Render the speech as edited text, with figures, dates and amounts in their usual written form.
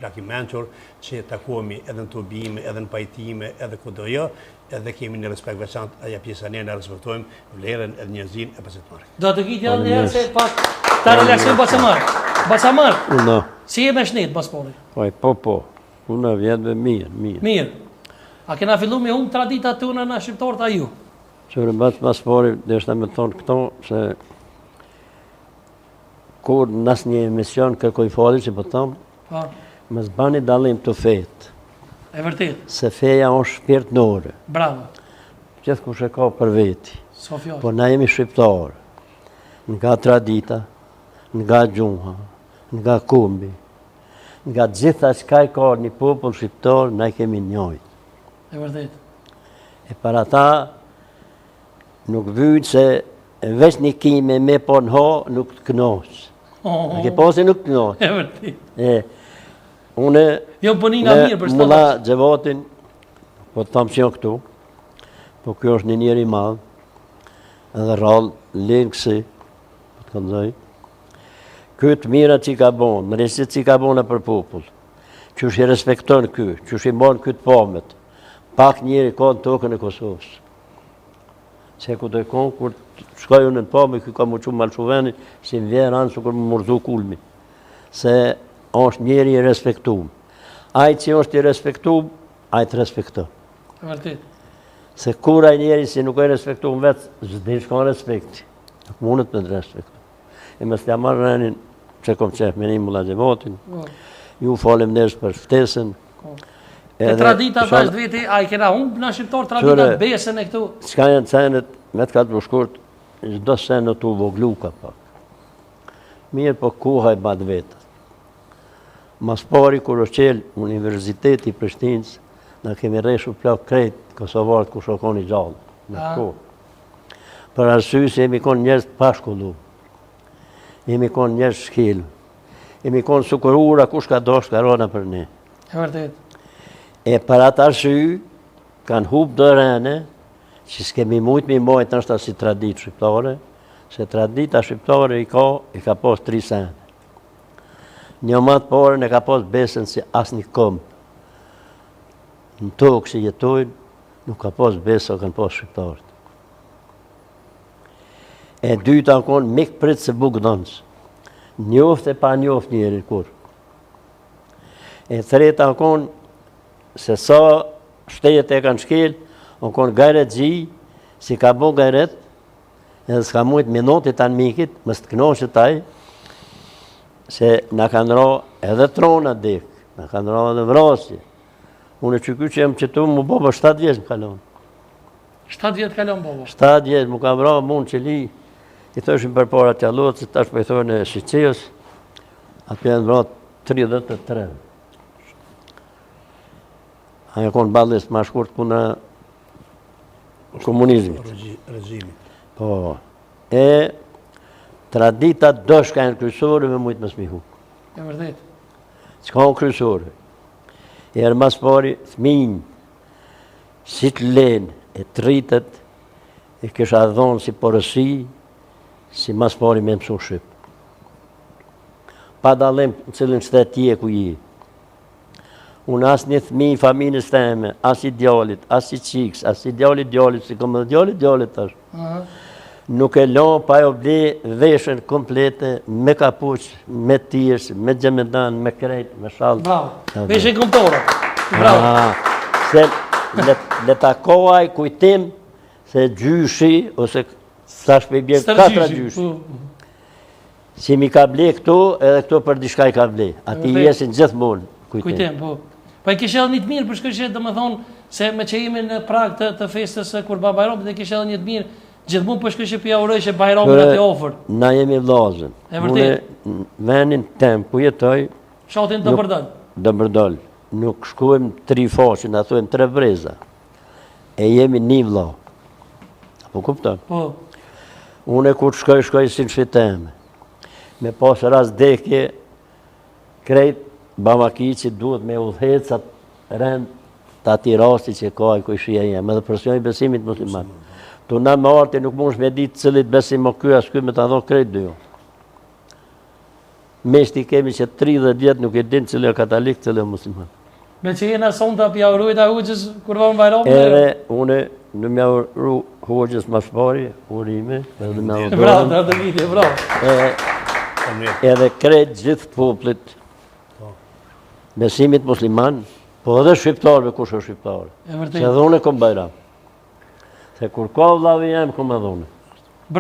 Kemi mençur që takohemi edhe në tubime, edhe në pajtime, edhe kudo jo, edhe kemi një respekt veçantë, aja pjesa ne respektojmë vlerën edhe njerëzin e Bacamart. Do të kitë janë njerëz se pak ta relaksimë Bacamart. Bacamart. No. Si e me shnet pasporti? Po. Unë vjen me mirë. Mirë. A kena fillu me traditat tona na shqiptarët a ju? Qërë mbas paspori, dhe është me thonë këto, se kur nas një emision kërkoj fali që po thonë, më zbani dalim të fetë. E vërtet. Se feja është shpirtnore. Bravo. Gjithë kush e ka për veti. Sofjo. Po na jemi shqiptarë. Nga tradita, nga gjuha, nga kumbi, nga gjitha qka i ka një popull shqiptar, na i kemi njojt. E vërtet. E para ta, nuk vyjt se veç një kime me po në ho, nuk të kënosh. Në ke po se nuk të kënosh. E vërtet. Une, jo punina mirë për mulla Gjevatin, po të thamë që jo këtu, po kjo është një njeri madhë, edhe rrallë, lenë kësi, po të këndëzoj, këtë mira që i ka bonë, më resit që i ka bonë për popull, që është i respekton këtë, që është i morën këtë pamet, pak njeri ka në tokën e Kosovës. Se ku të konë, kur shkaju në pamet, këtë ka mu qumë Malshuveni, si më vjerë anë, së kur më mërzu kulmi. Se është njeri i respektum. Ajë që është i respektum, ajë të respektum. Vërtet. Se kur ajë njeri si nuk e respektum vetë, zdi shkon respekti. Nuk mundet me të respektum. E mes të jamarë rënin, që kom qef me një mulla Gjevatin, ju falem nërës për ftesën. Të tradita të ashtë veti, a i kena humbë në shqiptar traditat besën e këtu? Qka janë cenet, me të katë përshkurt, gjdo senë të voglu ka pak. Mirë po kuha e bat vetë. Mas pari, kur është qelë Universiteti i Prishtinës, në kemi reshu plak krejt Kosovarët ku shokon i gjallë. Në kohë. Për arsye se jemi konë njerëz të pashkollu. Jemi konë njerëz shkilu. Jemi konë sukurura kush ka dosh ka rona për ne. E vërtet. E për atë arsye, kanë hub dërene, që s'kemi mujtë mi mojtë nështë si tradit shqiptare, se tradita shqiptare i ka pos 3 sene. Një matë porën e ka pos besën si asë një këmë. Në tokë që jetojnë, nuk ka pos besë o kanë pos shqiptarët. E dyta në konë mikë pritë se bugdonës. Njoft e pa njoft njeri kur. E treta në konë se sa shtejet e kanë shkel, në konë gajret gji, si ka bo gajret, edhe s'ka mujtë minotit anë mikit, më së të knoshë taj, se në kanë ra edhe trona dik, në kanë ra edhe vrasje. Unë që që jem qëtu, mu boba 7 vjeç më kalon. 7 vjetë kalon boba? 7 vjeç, mu ka vra mund që li, i thëshim për para të allot, që tash për i thërë në Shqicejës, atë për janë vra 33. Ajo konë ballis ma shkurt puna komunizmit. Regjimi. Po. E traditat do shkajnë kryesore me mujtë më smihu. E vërdet. S'ka në kryesore. E erë mas pari, thminjë, si të lenë, e të rritët, e kësha dhonë si porësi, si mas pari me mësu shqip. Pa dalim në cilën qëtet tje ku je. Unë asë një thmi familjes teme, as i djallit, as i qiks, as i djallit, si këmë dhe djallit është. Nuk e lo pa jo ble veshën komplete, me kapuq, me tjesh, me gjemedan, me krejt, me shallë. Bravo, veshën komptore. Bravo. Se le takoaj kujtim se gjyshi, ose sa shpe bje 4 gjyshi. Si mi ka ble këtu, edhe këtu për dishka i ka ble. Ati jesin gjithmonë kujtim. Kujtim, po. Pa i kishe edhe një të mirë për shkëshet, dhe më thonë, se me që jemi në prag të festës Kurban Bajramit, dhe kishe edhe një të mirë, gjithmonë për shkëshet për ja uroj që Bajramin atë ofër. Na jemi vlazën. E vërtet. Unë venin tem, ku jetoj, shatin të bërdol. Dë bërdol. Nuk shkojmë 3 faqin, a thujmë 3 breza. E jemi një vla. Apo kupton? Po. Unë e kur shkoj si në shiteme. Me pasë ras dekje, krejt bamaki që duhet me udhecat rend të ati rasti që ka i kujshia jem, edhe përsionit besimit musliman. Tu në më arti nuk mund shme ditë cëllit besim o kjo, as kjo me të adho krejt dy. meshti kemi që 30 vjetë nuk e din cilë e katolik, cilë e musliman. Me që jena sonda pja urujt a Hoxhës Kurban Bayram. Edhe une në mja uru Hoxhës më shpari, urime, edhe me Bravo, atë viti, bravo. Edhe krejt gjithë poplit, besimit musliman, po edhe shqiptarve kush është shqiptarë. E vërtet. Se edhe une kom Bajram. Se kur ka vllavi jam kom edhe une.